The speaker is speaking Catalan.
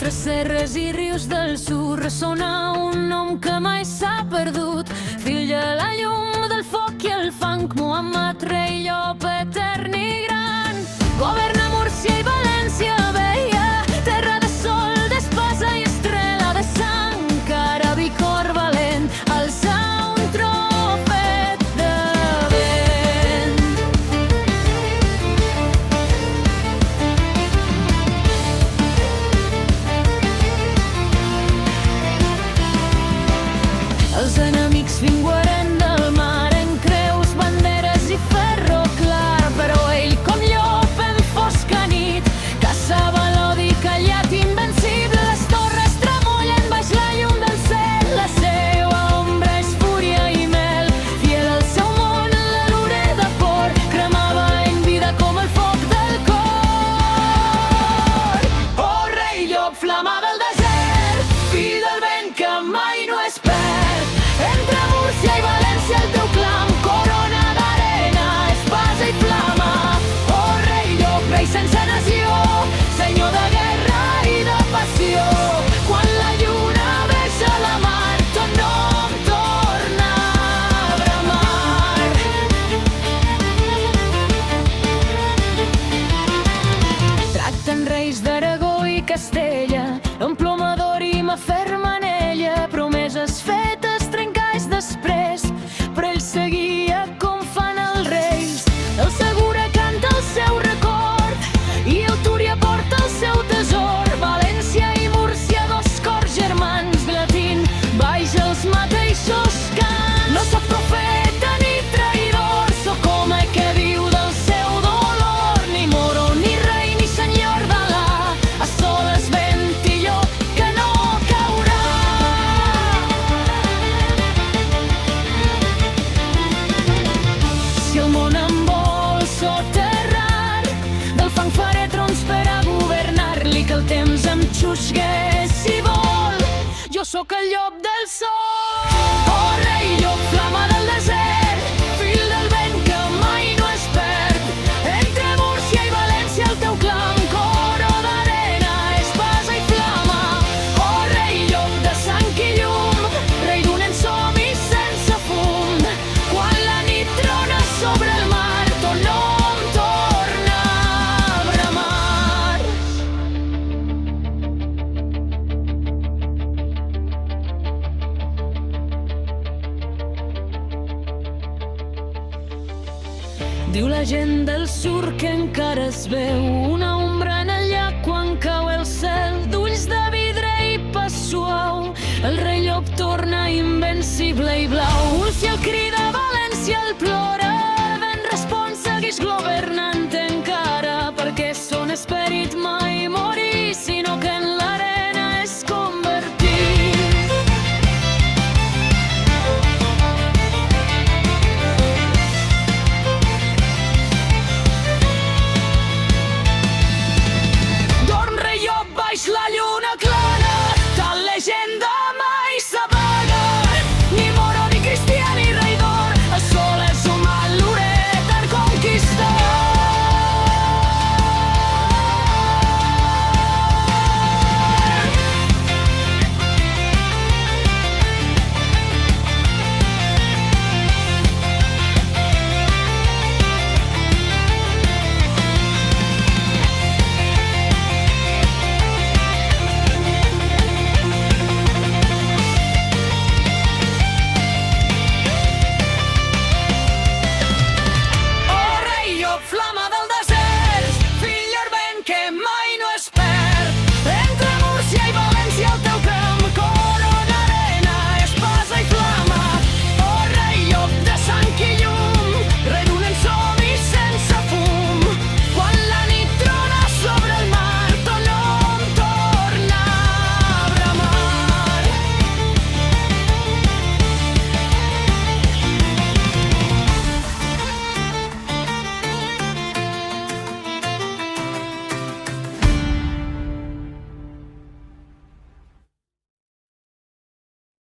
Entre serres i rius del sud ressona un nom que mai s'ha perdut. Fill de la llum, del foc i el fang, Muhammad, rei llop etern i gran. Governa Múrcia i València veia, terra de sol, d'espasa i estrela de sang. Carabi cor valent, alça un trofet de vent. Els enemics vingueren del mar en creus, banderes i ferro clar, però ell com llop en fosca nit caçava l'odi callat invencible. Les torres tremollen baix la llum del cel, la seva ombra és fúria i mel. Fiel al seu món, la lure de por cremava en vida com el foc del cor. Oh, rei llop, flama del desert, fill del vent que mai no es perd. Entre Múrcia i València el teu clam, corona d'arena, espasa i flama. Oh, rei llop, rei sense nació, senyor de guerra i de passió. Quan la lluna besa la mar, ton nom torna a bramar. Tracten reis d'Aragó i Castella, amb ploma d'or i m'aferma en ella. Promeses fetes, trencalls després, però ell seguia com fan els reis. El Segura canta el seu record i el Túria porta el seu tesor. València i Múrcia, dos cors germans, glatint baix els mateixos cants. No soc profeta ni traïdor, soc home que viu del seu dolor. Ni moro, ni rei, ni senyor d'Alà, a soles vent i llop que no caurà. Si el món em vol soterrar, del fang faré trons per a governar-li, que el temps em xusgue si vol. Jo sóc el llop del sol. Oh, rei llop, flama del desert, fill del vent que mai no es perd. Entre Múrcia i València el teu clam, coro d'arena, espasa i flama. Oh, rei llop de sang i llum, rei d'un ensomi sense fum. Quan la nit trona sobre el mar, ton nom torna a bramar. Diu la gent del sud que encara es veu una ombra en el llac quan cau el cel. D'ulls de vidre i pas suau, el rei llop torna invencible i blau. Si el crida València el plora, ben respon segueix governant encara, perquè son esperit mai morir, sinó que en l'arena